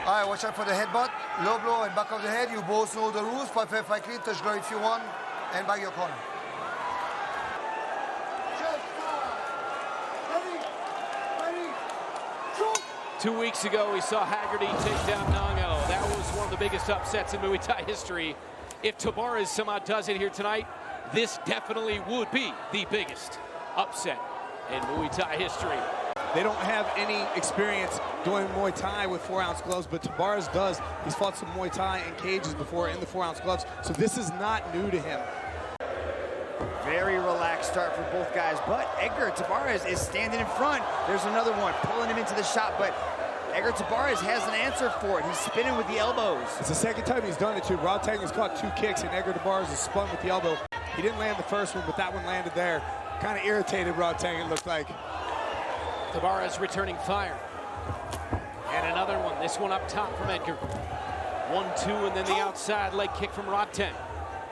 All right, watch out for the headbutt, low blow and back of the head. You both know the rules. Fight fair, fight clean, touch glory if you want, and back your corner. 2 weeks ago, we saw Haggerty take down Danial. That was one of the biggest upsets in Muay Thai history. If Tabares somehow does it here tonight, this definitely would be the biggest upset in Muay Thai history. They don't have any experience doing Muay Thai with 4-ounce gloves, but Tabares does. He's fought some Muay Thai in cages before in the 4-ounce gloves, so this is not new to him. Very relaxed start for both guys, but Edgar Tabares is standing in front. There's another one, pulling him into the shot, but Edgar Tabares has an answer for it. He's spinning with the elbows. It's the second time he's done it too. Rodtang has caught 2 kicks, and Edgar Tabares has spun with the elbow. He didn't land the first one, but that one landed there. Kind of irritated Rodtang, it looked like. Tabares returning fire. And another one, this one up top from Edgar. 1-2, and then the outside leg kick from Rodtang.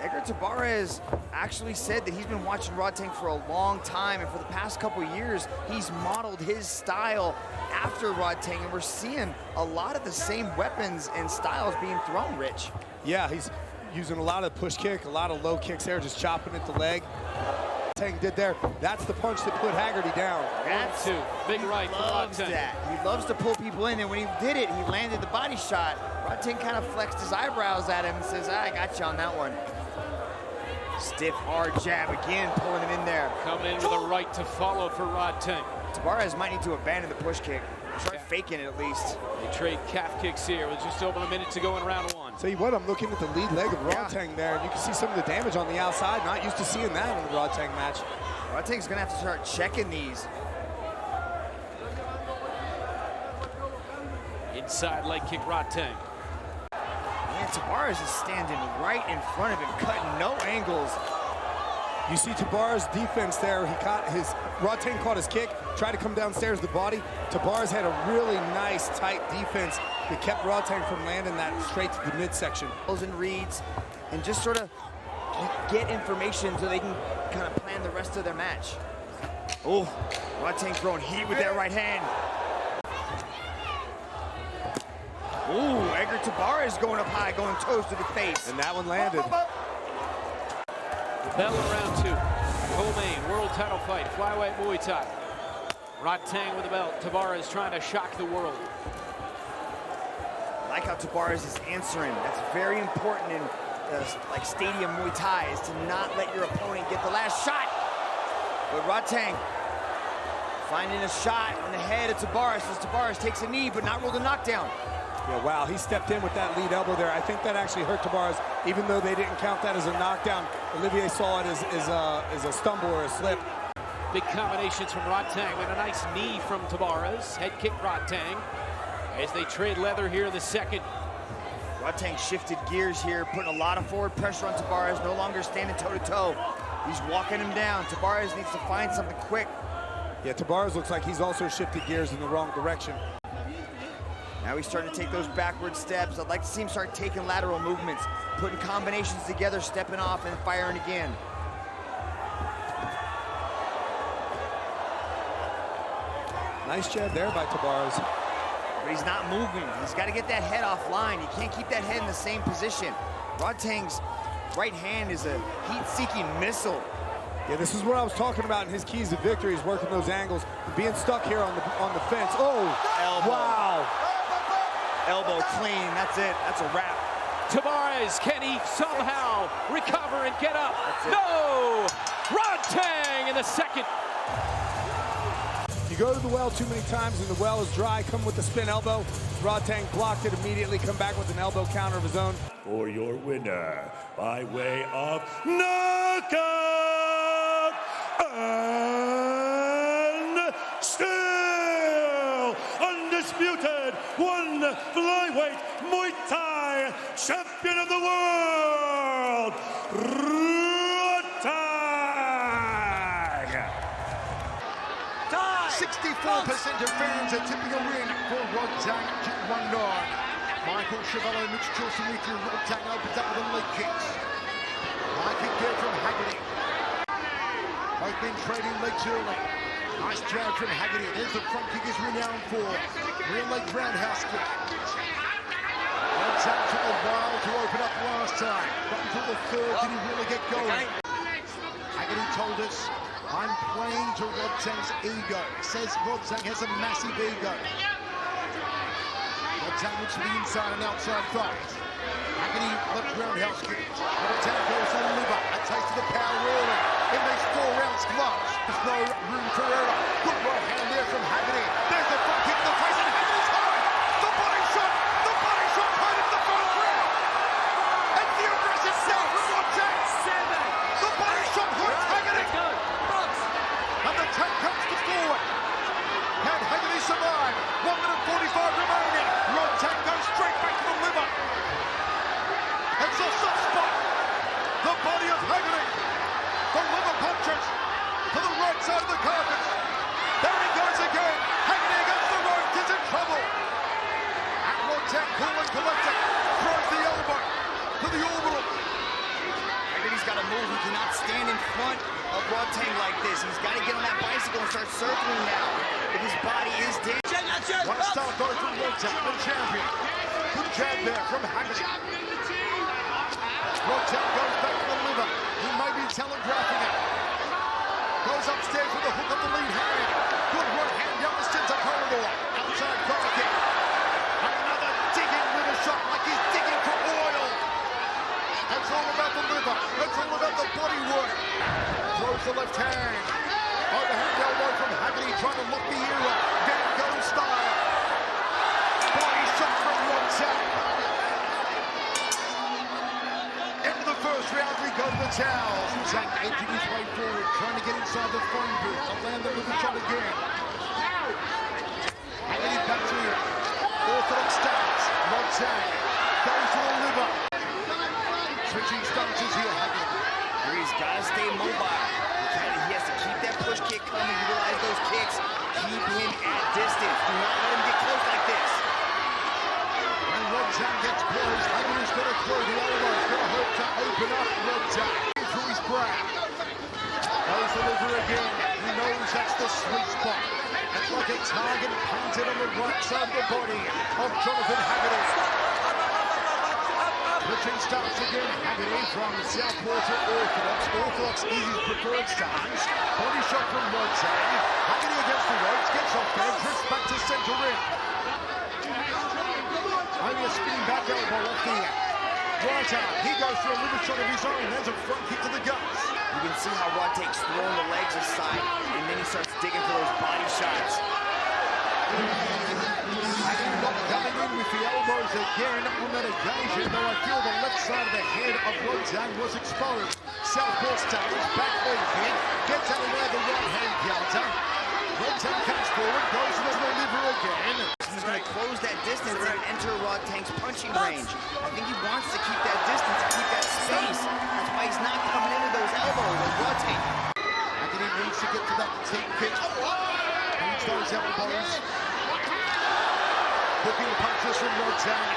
Edgar Tabares actually said that he's been watching Rodtang for a long time, and for the past couple years, he's modeled his style after Rodtang, and we're seeing a lot of the same weapons and styles being thrown, Rich. Yeah, he's using a lot of push kick, a lot of low kicks there, just chopping at the leg. Rodtang did there. That's the punch that put Haggerty down. That's 1-2, big right he from loves Rodtang. that. He loves to pull people in, and when he did it, he landed the body shot. Rodtang kind of flexed his eyebrows at him and says, I got you on that one. Stiff, hard jab again, pulling him in there. Coming in with a right to follow for Rodtang. Tabares might need to abandon the push kick. Try faking it at least. They trade calf kicks here with just over a minute to go in round 1. Tell you what, I'm looking at the lead leg of Rodtang there, and you can see some of the damage on the outside. Not used to seeing that in the Rodtang match. Rodtang's gonna have to start checking these. Inside leg kick, Rodtang. Man, Tabares is standing right in front of him, cutting no angles. You see Tabares' defense there. He caught his, Rodtang caught his kick, tried to come downstairs the body. Tabares had a really nice, tight defense that kept Rodtang from landing that straight to the midsection. And reads, and just sort of get information so they can kind of plan the rest of their match. Oh, Rodtang throwing heat with that right hand. Ooh, Edgar Tabares going up high, going toes to the face. And that one landed. Bell in round 2. Co-main world title fight, flyweight Muay Thai. Rodtang with the belt. Tabares trying to shock the world. I like how Tabares is answering. That's very important in like stadium Muay Thai, is to not let your opponent get the last shot. But Rodtang finding a shot on the head of Tabares as Tabares takes a knee, but not ruled a knockdown. Yeah, wow, he stepped in with that lead elbow there. I think that actually hurt Tabares, even though they didn't count that as a knockdown. Olivier saw it as a stumble or a slip. Big combinations from Rodtang with a nice knee from Tabares. Head kick Rodtang as they trade leather here in the second. Rodtang shifted gears here, putting a lot of forward pressure on Tabares, no longer standing toe-to-toe. He's walking him down. Tabares needs to find something quick. Yeah, Tabares looks like he's also shifted gears in the wrong direction. Now he's starting to take those backward steps. I'd like to see him start taking lateral movements, putting combinations together, stepping off and firing again. Nice jab there by Tabares. But he's not moving. He's got to get that head offline. He can't keep that head in the same position. Rodtang's right hand is a heat-seeking missile. Yeah, this is what I was talking about in his keys to victory, is working those angles, being stuck here on the fence. Oh, elbow. Wow. Elbow clean, that's it, that's a wrap. Tabares, can he somehow recover and get up? No! Rodtang in the second. You go to the well too many times and the well is dry, come with the spin elbow. Rodtang blocked it immediately, come back with an elbow counter of his own. For your winner, by way of knockout, and still undisputed flyweight Muay Thai champion of the world, Rodtang. 64% of fans are tipping a win for Rodtang Jitmuangnon. Michael Chevello mixed Chilson with you. Rodtang opens up with the leg kicks. High kick there from Haggerty. Both been trading legs early. Nice jab from Haggerty. There's the front kick he's renowned for. Real leg roundhouse kick. while to open up last time, but until the third did he really get going. Haggerty told us, I'm playing to Rodtang's ego. Says Rodtang has a massive ego. Rodtang looks for the inside and outside thighs. Haggerty left roundhouse kick. Rodtang goes to the liver. A taste of the power rolling in these 4 rounds gloves. There's no room for error. Good right hand there from Haggerty. There's the front kick to the face and Haggerty's home. The body shot home in the first round. And the aggressive step from Rodtang. The body shot hurts Haggerty. And the tap comes to forward. Can Haggerty survive? 1 minute 45 remaining. Rodtang goes straight back to the liver. It's a soft spot. The body of Haggerty. The liver punches to the right side of the carpet. There he goes again. Haggerty against the rope, gets in trouble. And Rodtang cool and collected. Throws the elbow to the orbital. Haggerty's got to move. He cannot stand in front of Rodtang like this. He's got to get on that bicycle and start circling now. If his body is dead. What a start though from Rodtang, the champion. Good jab there from Haggerty. Rodtang goes back to the liver. He may be telegraphing it. Goes upstairs with a hook of the lead hand. Good right hand down the center corridor. Outside thigh kick. Another digging liver shot like he's digging for oil. That's all about the liver. That's all about the body work. Throws the left hand. Overhand elbow from Haggerty trying to lock the ear up. Van Gogh style. Body shot from Rodtang. Into the first round we go to the towels. Rodtang edging his way forward, trying to get inside the phone booth. A land with a shot again. Haggerty back to him. Orthodox stance. Rodtang goes to the liver. Switching stances here, Haggerty. He's got to stay mobile. He has to keep that push kick coming, utilize those kicks, keep him at distance. Do not let him get close like this. When Rodtang gets close, Haggerty's got to throw the elbow. He's got to hope to open up Rodtang through his brow. Goes the liver again. He knows that's the sweet spot. It's like a target painted on the right side of the body of Jonathan Haggerty. Switching starts again. Haggerty from southpaw to orthodox. Orthodox is his preferred stance. Body shot from Rodtang. Haggerty against the ropes, gets off there, drifts back to center ring. Only a spinning back elbow off the right arm. He goes for a liver shot of his own. There's a front kick to the guts. You can see how Rodtang's throwing the legs aside, and then he starts digging for those body shots. Haggerty not coming in with the elbows again on that occasion, though I feel the left side of the head of Rodtang was exposed. Southpaw stance, back leg kick, gets out of there the right hand counter. Rodtang comes forward, goes to the liver again. He's going to close that distance and enter Rodtang's punching range. I think he wants to keep that distance, to keep that space. That's why he's not coming into those elbows with Rodtang. Haggerty needs to get to that team kick. Needs those elbows. Hooking punches from Rodtang.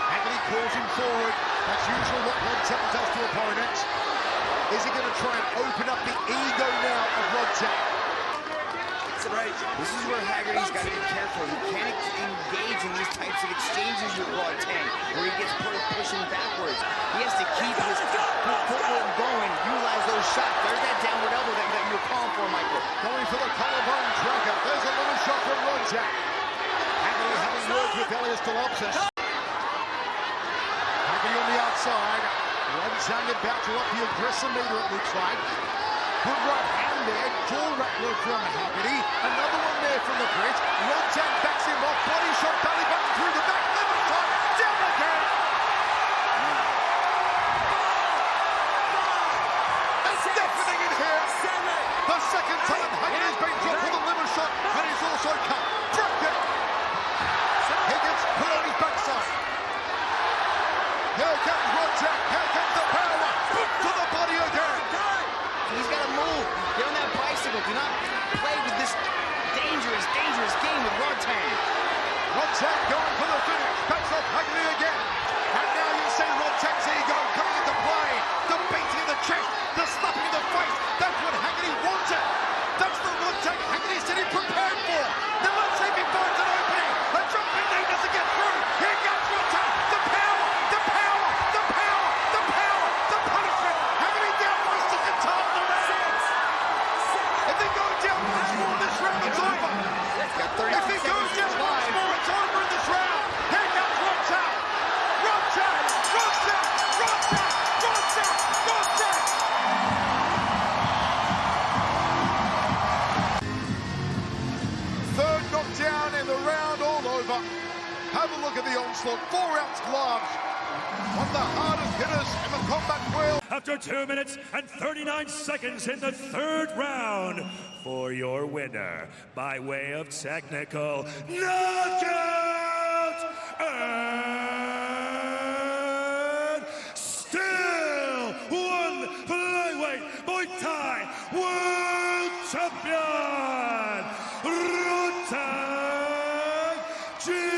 Haggerty calls him forward. That's usually what Rodtang does to opponents. Is he going to try and open up the ego now of Rodtang? This is where Haggerty's got to be careful. He can't engage in these types of exchanges with Rodtang, where he gets pushing backwards. He has to keep his footwork going, utilize those shots. There's that downward elbow that you were calling for, Michael. Going for the collarbone tracker. There's a little shot from Rodtang. Haggerty having worked with Elias Dolopsis. Haggerty on the outside. Rodtang about to up the aggressor meter, it looks like. Good right hand there, jaw rattler from Haggerty. Another one there from the bridge. Rodtang backs him off, body shot, belly button through the back, liver shot, down again. It's deafening in here. The second time Haggerty's been dropped with a liver shot, and he's also cut. Broken. He gets put on his backside. Here comes Rodtang, here comes the power. To the body again. He's got to move. Get on that bicycle. Do not play with this dangerous game with Rodtang. Have a look at the onslaught. 4-ounce gloves. One of the hardest hitters in the combat world. After 2 minutes and 39 seconds in the third round, for your winner, by way of technical knockout, and still one flyweight Muay Thai world champion, Rodtang Jitmuangnon.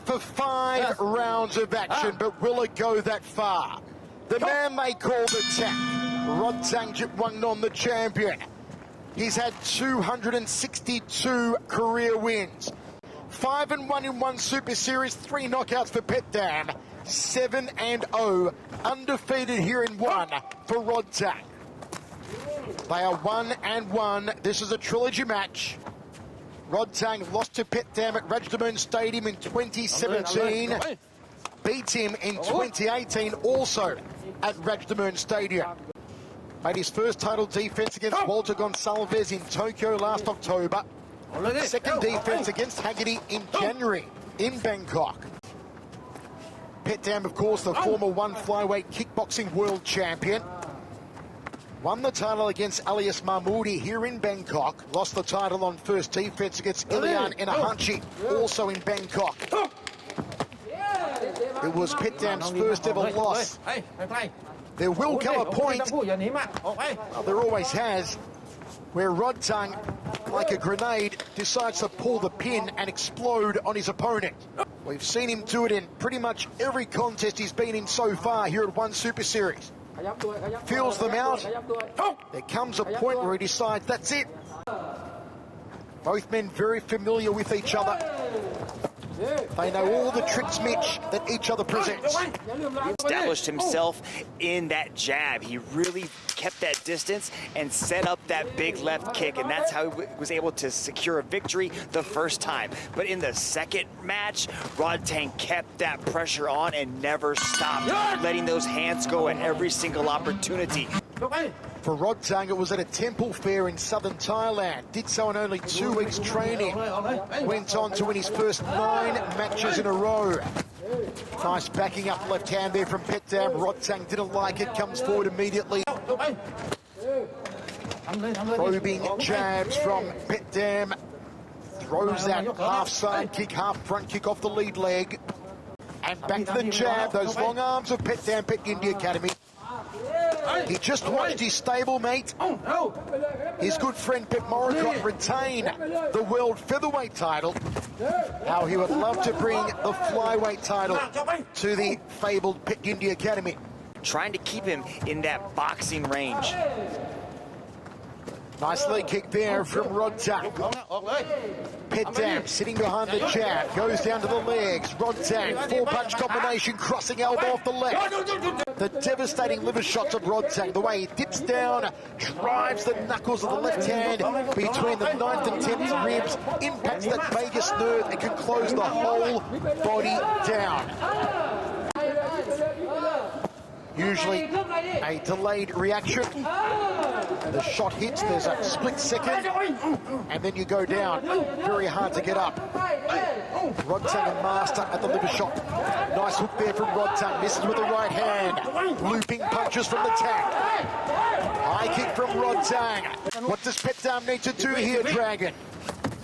For 5 rounds of action, but will it go that far? The man they call the tank, Rodtang Jitmuangnon, the champion. He's had 262 career wins. 5-1 in one Super Series, 3 knockouts for Petchdam. 7-0, undefeated here in one for Rodtang. They are 1-1. This is a trilogy match. Rodtang lost to Petchdam at RUGBY Stadium in 2017. Beat him in 2018 also at RUGBY Stadium. Made his first title defense against Walter Gonçalves in Tokyo last October. Second defense against Haggerty in January in Bangkok. Petchdam, of course, the former one flyweight kickboxing world champion. Won the title against Alias Mahmoudi here in Bangkok. Lost the title on first defense against Ilian Inahanchi, also in Bangkok. It was Petchdam's first ever loss. There will come a point, there always has, where Rodtang, like a grenade, decides to pull the pin and explode on his opponent. We've seen him do it in pretty much every contest he's been in so far here at One Super Series. Feels them out. There comes a point where he decides that's it. Both men very familiar with each other. They know all the tricks, Mitch, that each other presents. He established himself in that jab. He really kept that distance and set up that big left kick, and that's how he was able to secure a victory the first time. But in the second match, Rodtang kept that pressure on and never stopped, letting those hands go at every single opportunity. For Rodtang, it was at a temple fair in southern Thailand. Did so in only 2 weeks training. Went on to win his first 9 matches in a row. Nice backing up left hand there from Petchdam. Rodtang didn't like it, comes forward immediately. Probing jabs from Petchdam. Throws that half side kick, half front kick off the lead leg. And back to the jab, those long arms of Petchdam, Petchdam Academy. He just watched his stablemate, his good friend Pep Moricott, retain the world featherweight title. How he would love to bring the flyweight title to the fabled Petchdam Academy. Trying to keep him in that boxing range. Nice leg kick there from Rodtang. Petchdam sitting behind the jab, goes down to the legs. Rodtang, 4-punch combination, crossing elbow off the left. The devastating liver shots of Rodtang, the way he dips down, drives the knuckles of the left hand between the 9th and 10th ribs, impacts that vagus nerve and can close the whole body down. Usually a delayed reaction. The shot hits, there's a split second, and then you go down. Very hard to get up. Rodtang a master at the liver shot. Nice hook there from Rodtang, misses with the right hand. Looping punches from the tank. High kick from Rodtang. What does Petchdam need to do here, Dragon?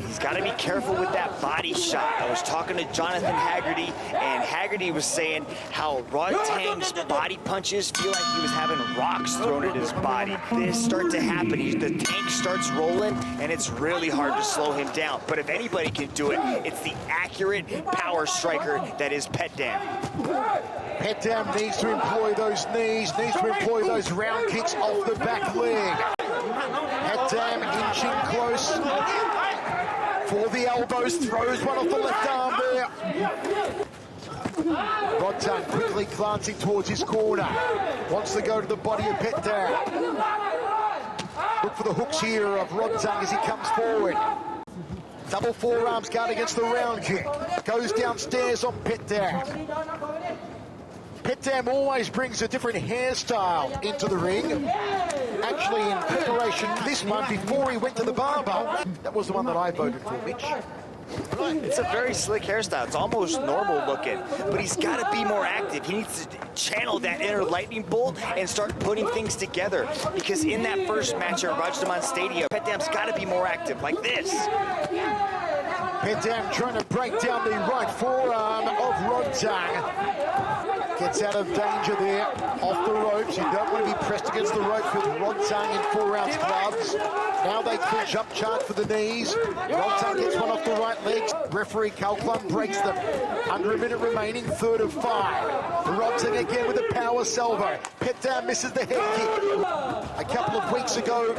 He's got to be careful with that body shot. I was talking to Jonathan Haggerty, and Haggerty was saying how Rodtang's body punches feel like he was having rocks thrown at his body. This starts to happen. The tank starts rolling, and it's really hard to slow him down. But if anybody can do it, it's the accurate power striker that is Petchdam. Petchdam needs to employ those knees, needs to employ those round kicks off the back leg. Petchdam inching close for the elbows, throws one off the left arm there. Rodtang quickly glancing towards his corner. Wants to go to the body of Petchdam. Look for the hooks here of Rodtang as he comes forward. Double forearms guard against the round kick. Goes downstairs on Petchdam. Petchdam always brings a different hairstyle into the ring. actually in preparation for this one before he went to the barber. That was the one that I voted for, Mitch. It's a very slick hairstyle. It's almost normal looking, but he's got to be more active. He needs to channel that inner lightning bolt and start putting things together, because in that first match at Petchdam Stadium, Petchdam's got to be more active, like this. Petchdam trying to break down the right forearm of Rodtang. Gets out of danger there, off the ropes. You don't want to be pressed against the ropes with Rodtang in 4-ounce gloves. Now they clinch up, charge for the knees. Rodtang gets one off the right leg. Referee Kalklum breaks them. Under a minute remaining, 3rd of 5. Rodtang again with a power salvo. Petchdam misses the head kick. A couple of weeks ago,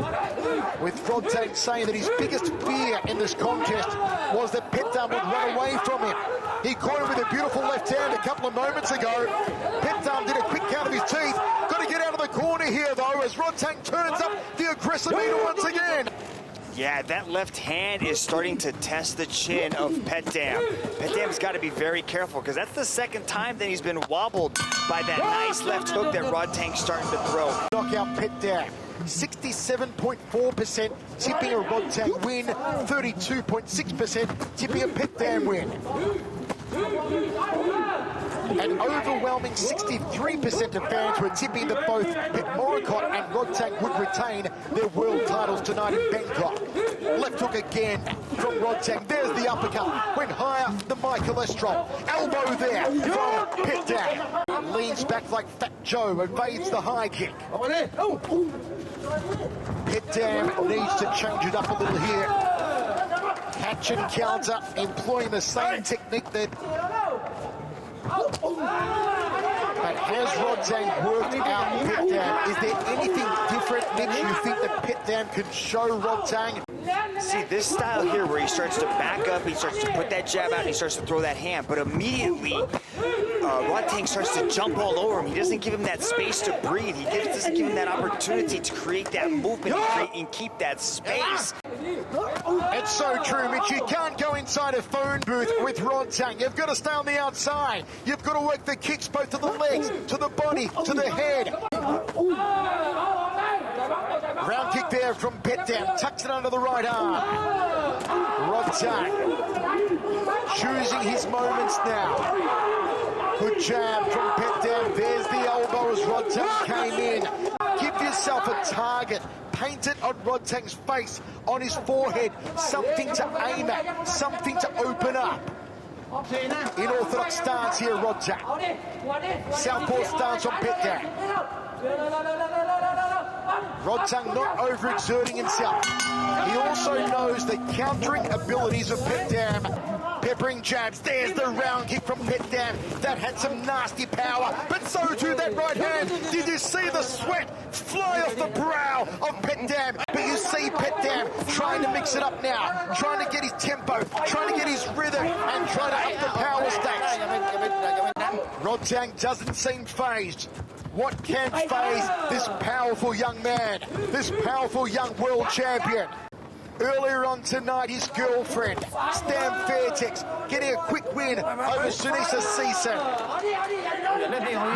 with Rodtang saying that his biggest fear in this contest was that Petchdam would run away from him. He caught him with a beautiful left hand a couple of moments ago. Petchdam did a quick count of his teeth. Got to get out of the corner here, though, as Rodtang turns up the aggressive meter once again. Yeah, that left hand is starting to test the chin of Petchdam. Petchdam's got to be very careful, because that's the second time that he's been wobbled by that nice left hook that Rodtang's starting to throw. Knockout Petchdam. 67.4% tipping a Rodtang win, 32.6% tipping a Petchdam win. An overwhelming 63% of fans were tipping that both Petchdam and Rodtang would retain their world titles tonight in Bangkok. Left hook again from Rodtang. There's the uppercut. Went higher than my cholesterol. Elbow there from Petchdam. Leans back like Fat Joe, evades the high kick. Petchdam needs to change it up a little here. Catch and counter, employing the same technique that... But has Rodtang worked out Petchdam? Is there anything different, Mitch, you think that Petchdam can show Rodtang? See, this style here where he starts to back up, he starts to put that jab out, and he starts to throw that hand, but immediately Rodtang starts to jump all over him. He doesn't give him that space to breathe. He doesn't give him that opportunity to create that movement and keep that space. It's so true, Mitch. You can't go inside a phone booth with Rodtang. You've got to stay on the outside. You've got to work the kicks both to the legs, to the body, to the head. Round kick there from Petchdam. Tucks it under the right arm. Rodtang choosing his moments now. Good jab from Petchdam. There's the elbow as Rodtang came in. Give yourself a target. Paint it on Rodtang's face, on his forehead. Something to aim at. Something to open up. In orthodox stance here, Rodtang. Southpaw stance on Petchdam. Rodtang not overexerting himself. He also knows the countering abilities of Petchdam. Peppering jabs. There's the round kick from Petchdam. That had some nasty power, but so too that right hand. Did you see the sweat fly off the brow of Petchdam? But you see Petchdam trying to mix it up now, trying to get his tempo, trying to get his rhythm, and trying to up the power stakes. Rodtang doesn't seem phased. What can phase this powerful young man, this powerful young world champion? Earlier on tonight, his girlfriend, Stam Fairtex, getting a quick win over Sunisa Season.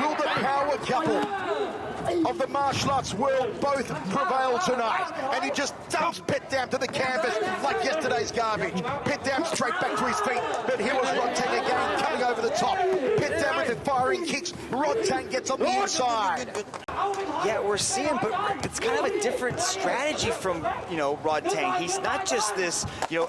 Will the power couple of the martial arts world both prevail tonight? And he just dumps Petchdam to the canvas like yesterday's garbage. Petchdam straight back to his feet, but here was Rodtang again coming over the top. Petchdam with the firing kicks. Rodtang gets on the inside. Yeah, we're seeing, but it's kind of a different strategy from, Rodtang. He's not just this,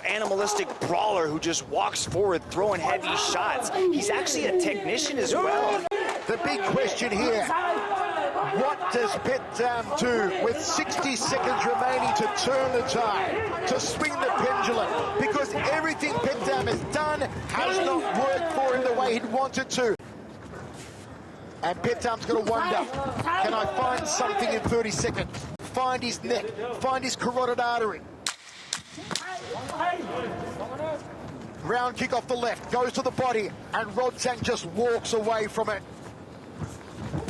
animalistic brawler who just walks forward throwing heavy shots. He's actually a technician as well. The big question here, what does Petchdam do with 60 seconds remaining to turn the tide, to swing the pendulum? Because everything Petchdam has done has not worked for him the way he'd wanted to. And Petchdam's going to wonder, can I find something in 30 seconds? Find his neck, find his carotid artery. Round kick off the left, goes to the body, and Rodtang just walks away from it.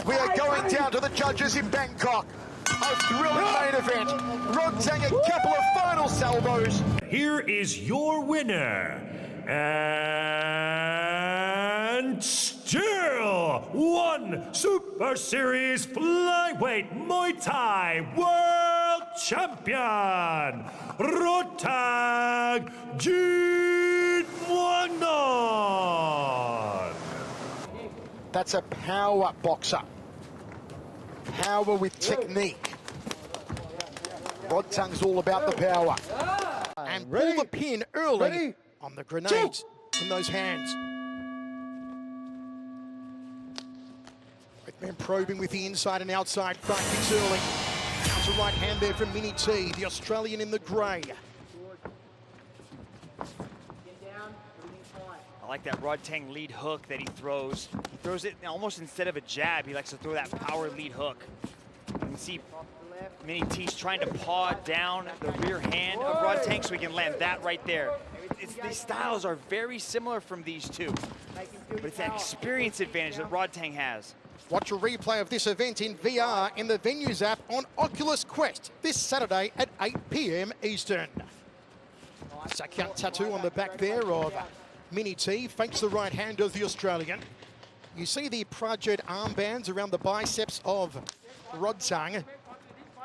We are going down to the judges in Bangkok. A thrilling main event. Rodtang a couple of final salvos. Here is your winner. And still one Super Series Flyweight Muay Thai World champion, Rodtang Jitmuangnon. That's a power boxer. Power with technique. Rodtang's all about the power. And pull the pin early on the grenades in those hands. Both men probing with the inside and outside front kicks early. Counter right hand there from Mini T, the Australian in the grey. I like that Rodtang lead hook that he throws. He throws it almost instead of a jab. He likes to throw that power lead hook. You can see Mini T's trying to paw down the rear hand of Rodtang so he can land that right there. These styles are very similar from these two, but it's that experience advantage that Rodtang has. Watch a replay of this event in VR in the Venues app on Oculus Quest this Saturday at 8 p.m. Eastern. Sakyat tattoo on the back there of Mini T, fakes the right hand of the Australian. You see the project armbands around the biceps of Rodtang.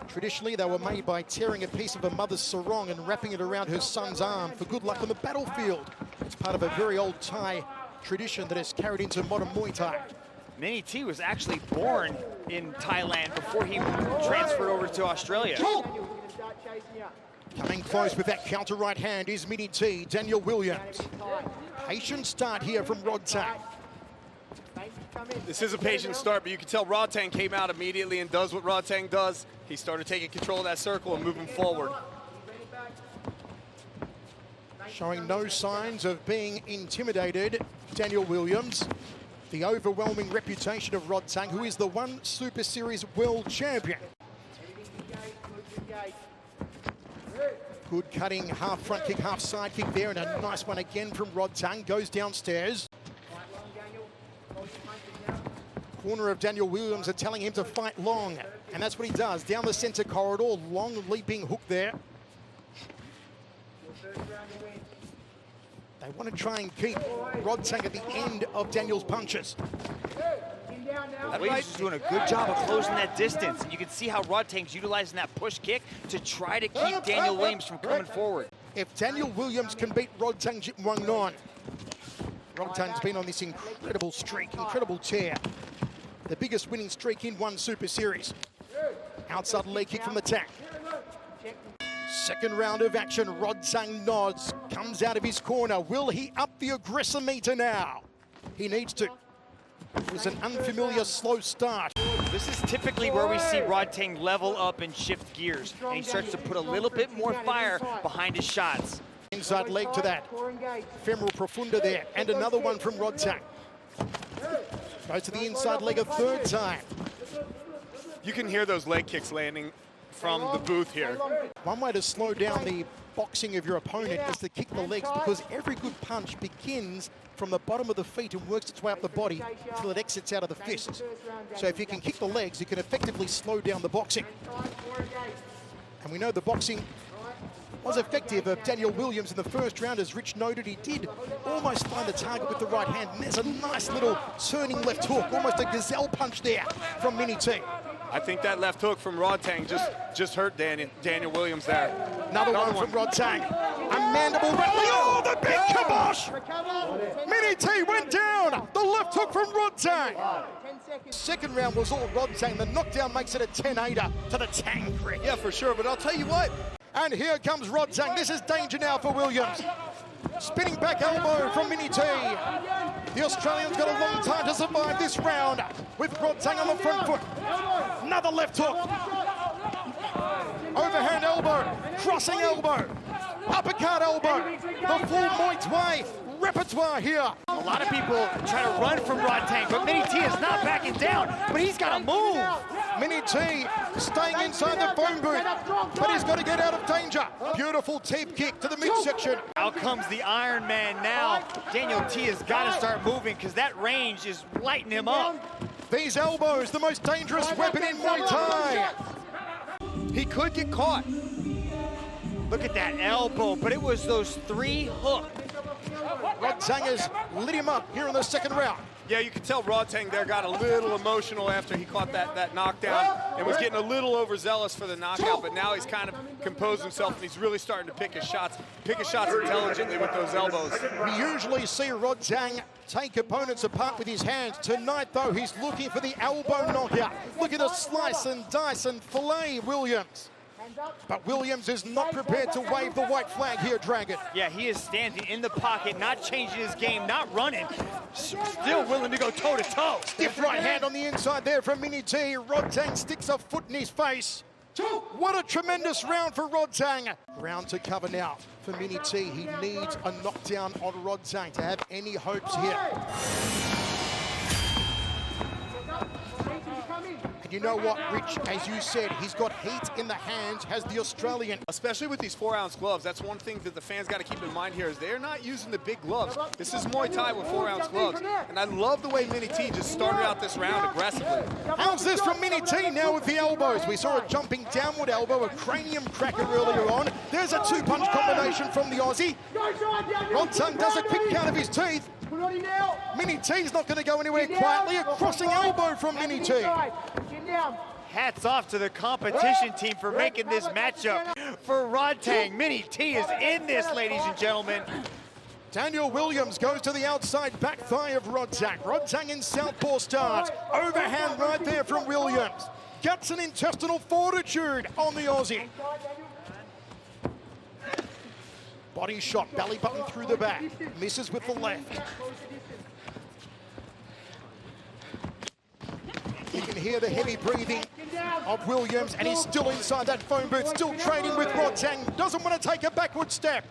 Traditionally, they were made by tearing a piece of a mother's sarong and wrapping it around her son's arm for good luck on the battlefield. It's part of a very old Thai tradition that has carried into modern Muay Thai. Mini T was actually born in Thailand before he transferred over to Australia. Coming close with that counter right hand is Mini T, Danial Williams. Patient start here from Rodtang. This is a patient start, but you can tell Rodtang came out immediately and does what Rodtang does. He started taking control of that circle and moving forward. Showing no signs of being intimidated, Danial Williams. The overwhelming reputation of Rodtang, who is the One Super Series world champion. Good cutting half front kick, half side kick there, and a nice one again from Rodtang. Goes downstairs. Corner of Danial Williams are telling him to fight long, and that's what he does. Down the center corridor, long leaping hook there. They want to try and keep Rodtang at the end of Danial's punches. Williams is doing a good job of closing that distance, and you can see how Rodtang's utilizing that push kick to try to keep Danial Williams from coming forward. If Danial Williams can beat Rodtang Jitmuangnon, Rodtang's been on this incredible streak, incredible tear. The biggest winning streak in One Super Series. Outside leg kick from the tank. Second round of action, Rodtang nods, comes out of his corner. Will he up the aggressor meter now? He needs to. It was an unfamiliar slow start. This is typically where we see Rodtang level up and shift gears, and he starts to put a little bit more fire behind his shots. Inside leg to that. Femoral profunda there, and another one from Rodtang. Goes to the inside leg a third time. You can hear those leg kicks landing from the booth here. One way to slow down the boxing of your opponent is to kick the legs, because every good punch begins from the bottom of the feet and works its way up the body until it exits out of the fists. So if you can kick the legs, you can effectively slow down the boxing. And we know the boxing was effective of Danial Williams in the first round. As Rich noted, he did almost find the target with the right hand. And there's a nice little turning left hook, almost a gazelle punch there from Mini T. I think that left hook from Rodtang just hurt Danial Williams there. Another one from Rodtang. A mandible rattling. Oh, the big kibosh! Mini T went down. The left hook from Rodtang. Second round was all Rodtang. The knockdown makes it a 10-8er to the Tang Creek. Yeah, for sure, but I'll tell you what. And here comes Rodtang. This is danger now for Williams. Spinning back elbow from Mini T. The Australian's got a long time to survive this round with Rodtang on the front foot. Another left hook. Overhand elbow, crossing elbow, uppercut elbow. The full Muay Thai repertoire here. A lot of people try to run from Rodtang, but Mini T is not backing down, but he's got to move. Mini T staying inside the phone booth, but he's got to get out of danger. Beautiful teep kick to the midsection. Out comes the Iron Man now. Danial T has got to start moving, because that range is lighting him up. These elbows, the most dangerous weapon in Muay Thai. He could get caught. Look at that elbow, but it was those three hooks. Rodtang has lit him up here in the second round. Yeah, you could tell Rodtang there got a little emotional after he caught that knockdown and was getting a little overzealous for the knockout, but now he's kind of composed himself and he's really starting to pick his shots intelligently with those elbows. We usually see Rodtang take opponents apart with his hands. Tonight, though, he's looking for the elbow knockout. Looking to slice and dice and fillet Williams. But Williams is not prepared to wave the white flag here, Dragon. Yeah, he is standing in the pocket, not changing his game, not running. Still willing to go toe-to-toe. Stiff right hand on the inside there from Mini T. Rodtang sticks a foot in his face. What a tremendous round for Rodtang. Round to cover now for Mini T. He needs a knockdown on Rodtang to have any hopes here. And you know what, Rich, as you said, he's got heat in the hands, has the Australian. Especially with these 4-ounce gloves, that's one thing that the fans got to keep in mind here is they're not using the big gloves. This is Muay Thai with 4-ounce gloves. And I love the way Mini T just started out this round aggressively. How's this from Mini T now with the elbows? We saw a jumping downward elbow, a cranium cracker earlier on. There's a two-punch combination from the Aussie. Rodtang does a quick count of his teeth. Mini T's not going to go anywhere quietly. A crossing elbow from Mini T. Hats off to the competition team for making this matchup. For Rodtang, Mini T is in this, ladies and gentlemen. Daniel Williams goes to the outside back thigh of Rodtang. Rodtang in southpaw stance. Overhand right there from Williams. Guts and intestinal fortitude on the Aussie. Body shot, belly button through the back. Misses with the left. You can hear the heavy breathing of Williams, and he's still inside that phone booth, still training with Rodtang. Doesn't want to take a backward step.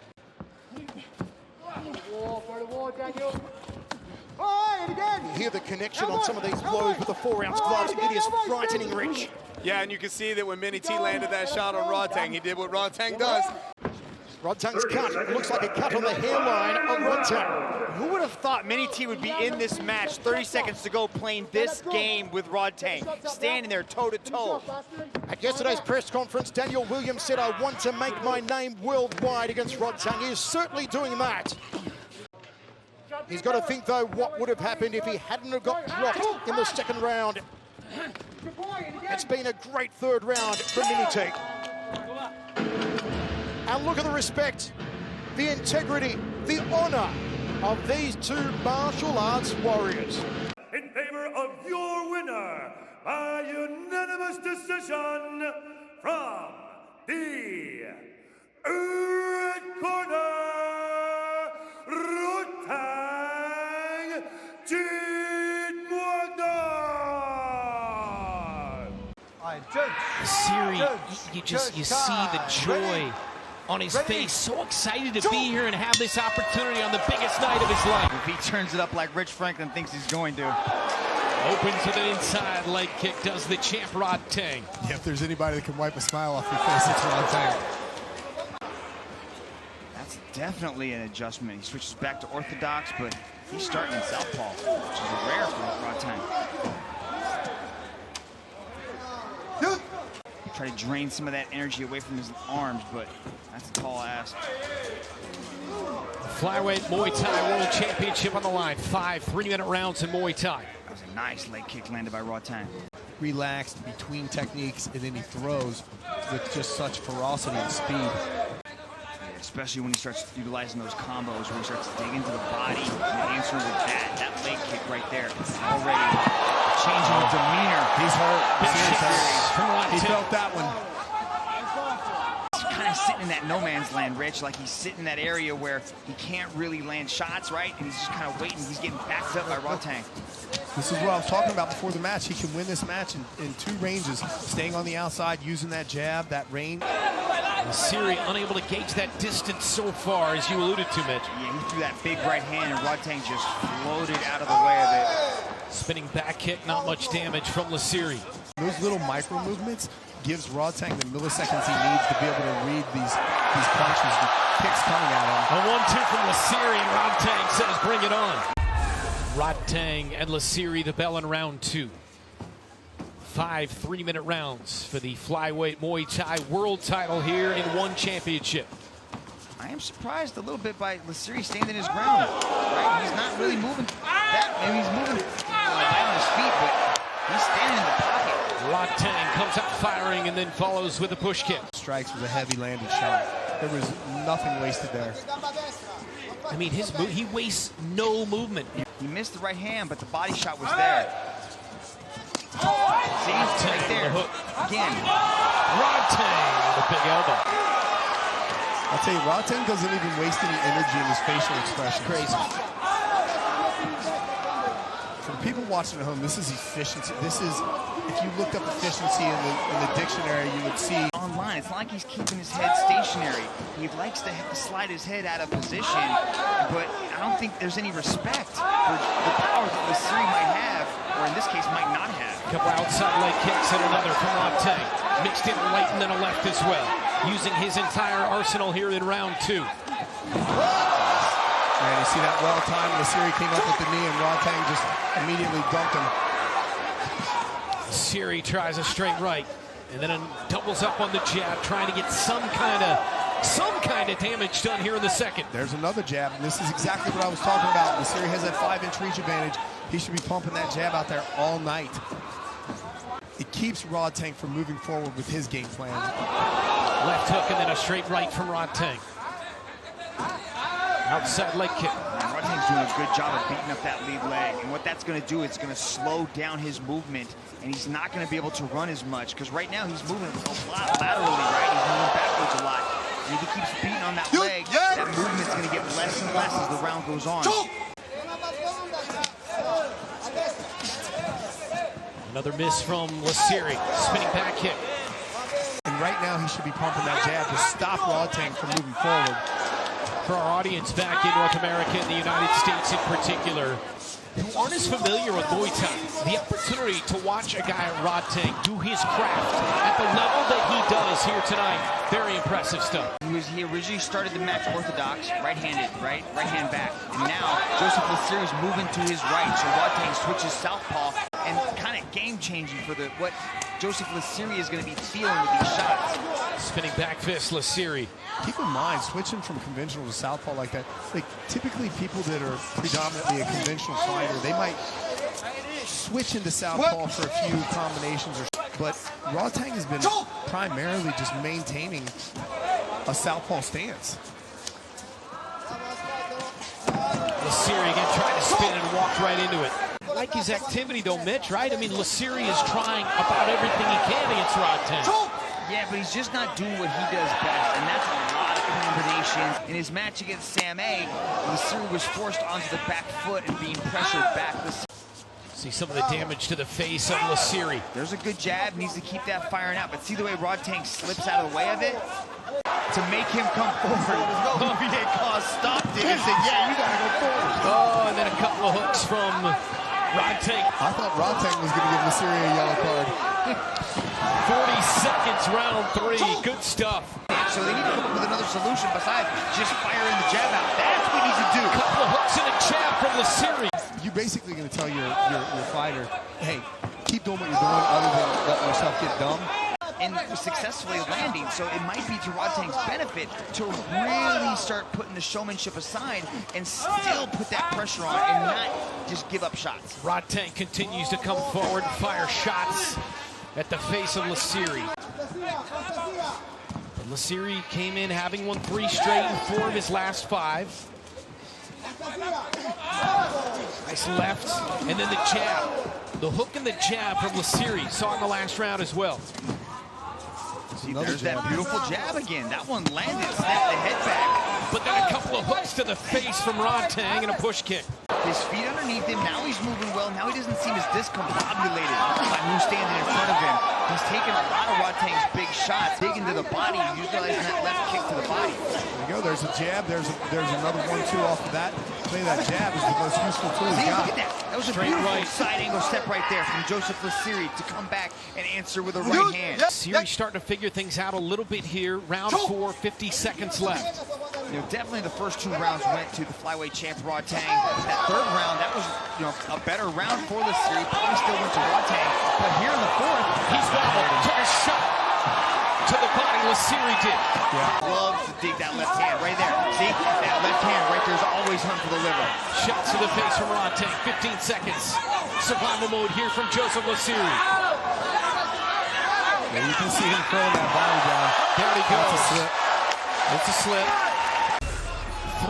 You hear the connection on some of these blows with the 4-ounce gloves. It is frightening, Rich. Yeah, and you can see that when Mini T landed that shot on Rodtang, he did what Rodtang does. Rodtang's cut looks like a cut on the hairline of Rodtang. Who would have thought Mini T would be in this match 30 seconds to go playing this game with Rodtang, standing there toe-to-toe. At yesterday's press conference, Daniel Williams said, I want to make my name worldwide against Rodtang. He is certainly doing that. He's got to think, though, what would have happened if he hadn't have got dropped in the second round. It's been a great third round for Mini T. And look at the respect, the integrity, the honor of these two martial arts warriors. In favor of your winner, by unanimous decision, from the red corner, Rodtang Jitmuangnon. Lasiri, you see the joy on his face, so excited to be here and have this opportunity on the biggest night of his life. If he turns it up like Rich Franklin thinks he's going to. Opens with an inside leg kick, does the champ Rodtang. Yeah, if there's anybody that can wipe a smile off your face, it's Rodtang. That's definitely an adjustment. He switches back to orthodox, but he's starting in southpaw, which is rare for Rodtang. Try to drain some of that energy away from his arms, but that's a tall ask. Flyweight Muay Thai World Championship on the line. 5 3-minute rounds in Muay Thai. That was a nice leg kick landed by Rodtang. Relaxed between techniques, and then he throws with just such ferocity and speed. Yeah, especially when he starts utilizing those combos where he starts to dig into the body and answering with that leg kick right there. Already changing the demeanor. He's hurt. He felt that one. He's kind of sitting in that no man's land, Rich. Like he's sitting in that area where he can't really land shots, right? And he's just kind of waiting. He's getting backed up by Rodtang. This is what I was talking about before the match. He can win this match in 2 ranges, staying on the outside, using that jab, that range. Lasiri unable to gauge that distance so far, as you alluded to, Mitch. Yeah, he threw that big right hand, and Rodtang just floated out of the way of it. Spinning back kick, not much damage from Lasiri. Those little micro movements gives Rodtang the milliseconds he needs to be able to read these punches, the kicks coming at him. A 1-2 from Lasiri, and Rodtang says, bring it on. Rodtang and Lasiri, the bell in round 2. 5 3-minute rounds for the flyweight Muay Thai world title here in one championship. I am surprised a little bit by Lasiri standing his ground. Right? He's not really moving that. Maybe he's moving light on his feet, but he's standing in the pocket. Rodtang comes out firing and then follows with a push kick. Strikes was a heavy landed shot. There was nothing wasted there. I mean, he wastes no movement. He missed the right hand, but the body shot was there. See, right there. The hook. Again. Rodtang with a big elbow. I'll tell you, Rodtang doesn't even waste any energy in his facial expression. Crazy. For the people watching at home, this is efficiency. This is, if you looked up efficiency in the dictionary, you would see. Online, it's not like he's keeping his head stationary. He likes to slide his head out of position, but I don't think there's any respect for the power that Lasiri might have, or in this case, might not have. A couple outside leg kicks and another from Rodtang. Mixed in a right and then a left as well. Using his entire arsenal here in round 2. And you see that well-timed. Lasiri came up with the knee and Rodtang just immediately dunked him. Lasiri tries a straight right and then doubles up on the jab, trying to get some kind of damage done here in the second. There's another jab, and this is exactly what I was talking about. Lasiri has that 5-inch reach advantage. He should be pumping that jab out there all night. It keeps Rodtang from moving forward with his game plan. Left hook and then a straight right from Rodtang. Outside leg kick. Rodtang's doing a good job of beating up that lead leg, and what that's going to do, it's going to slow down his movement, and he's not going to be able to run as much, because right now he's moving a lot laterally, right? He's moving backwards a lot. And if he keeps beating on that leg, that movement's going to get less and less as the round goes on. Another miss from Lasiri. Spinning back kick. And right now he should be pumping that jab to stop Rodtang from moving forward. For our audience back in North America and the United States in particular, who aren't as familiar with Muay Thai, the opportunity to watch a guy at Rodtang do his craft at the level that he does here tonight, very impressive stuff. He originally started the match orthodox, right-handed, right hand back, and now Joseph Lasiri is moving to his right, so Rodtang switches southpaw, and kind of game-changing for what Joseph Lasiri is going to be feeling with these shots. Spinning back fist, Lasiri. Keep in mind, switching from conventional to southpaw like that, like typically people that are predominantly a conventional fighter, they might switch into southpaw for a few combinations, but Rodtang has been primarily just maintaining a southpaw stance. Lasiri again trying to spin and walked right into it. I like his activity though, Mitch, right? I mean, Lasiri is trying about everything he can against Rodtang. Yeah, but he's just not doing what he does best, and that's a lot of combinations. In his match against Sam A, Lasiri was forced onto the back foot and being pressured back. See some of the damage to the face of Lasiri. There's a good jab, needs to keep that firing out, but see the way Rodtang slips out of the way of it? To make him come forward, UVA cause stopped it and said, yeah, you gotta go forward. Oh, and then a couple of hooks from Rodtang. I thought Rodtang was gonna give Lasiri a yellow card. 40 seconds, round 3. Good stuff. So they need to come up with another solution besides just firing the jab out. That's what he needs to do. A couple of hooks and a jab from Lasiri. You're basically going to tell your fighter, hey, keep doing what you're doing other than letting yourself get dumb. And successfully landing, so it might be to Rodtang's benefit to really start putting the showmanship aside and still put that pressure on and not just give up shots. Rodtang continues to come forward and fire shots at the face of Lasiri. But Lasiri came in having won 3 straight and 4 of his last 5. Nice left, and then the jab. The hook and the jab from Lasiri. Saw in the last round as well. See, there's that beautiful jab again. That one landed, snapped the head back. But then a couple of hooks to the face from Rodtang and a push kick. His feet underneath him. Now he's moving well. Now he doesn't seem as discombobulated by who's standing in front of him. He's taking a lot of Rodtang's big shots, big into the body, utilizing that left kick to the body. There you go. There's a jab. There's another 1-2 off of that. Play that jab is the most useful tool he's got. Look at that. That was a beautiful side angle step right there from Joseph Lasiri to come back and answer with a right hand. Lasiri starting to figure things out a little bit here. Round 4, 50 seconds left. You know, definitely the first 2 rounds went to the flyweight champ Rodtang. That 3rd round, that was, you know, a better round for Lasiri. Probably still went to Rodtang, but here in the 4th, he's got a shot. to the body, Lasiri did. Loves to dig that left hand right there. See? That left hand right there is always hunt for the liver. Shots to the face from Rodtang. 15 seconds. Survival mode here from Joseph Lasiri. Yeah, you can see him throwing that body down. There he goes. That's a slip. It's a slip.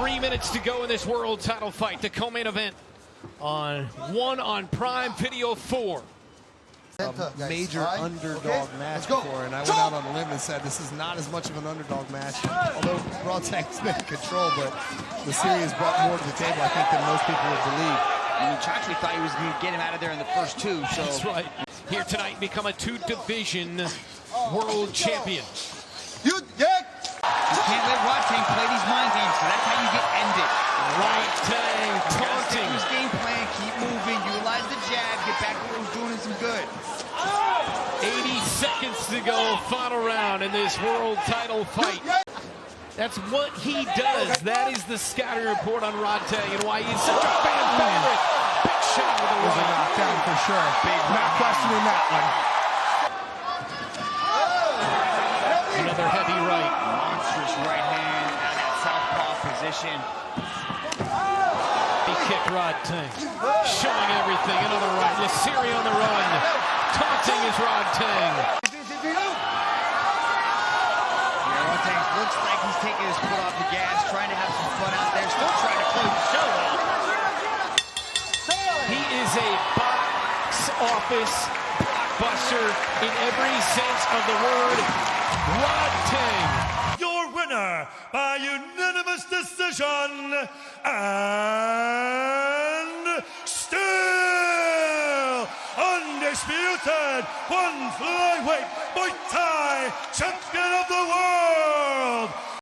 3 minutes to go in this world title fight. The co-main event on Prime Video 4. A major underdog match go. before, and I went out on a limb and said this is not as much of an underdog match, although Rodtang's been in control, but Lasiri has brought more to the table, I think, than most people would believe. I mean, Chachli thought he was going to get him out of there in the first two, so. That's right. Here tonight, become a two-division world champion. You can't let Rodtang play these mind games, so that's how you get ended. Rodtang taunting. His game plan, keep moving, utilize the jab, get back to what he's doing some good. 80 seconds to go, final round in this world title fight. That's what he does. That is the scouting report on Rodtang and why he's such a fan favorite. Big shot with the It was a right. knockdown for sure. Not questioning that one. Another heavy right. Monstrous right hand out of that southpaw position. He kicked Rodtang. Showing everything. Another right. Lasiri on the run. Taunting is Rodtang. Rodtang looks like he's taking his foot off the gas, trying to have some fun out there, still trying to close the show out. He is a box office blockbuster in every sense of the word. Rodtang. Your winner by unanimous decision and still undisputed one flyweight Muay Thai champion of the world,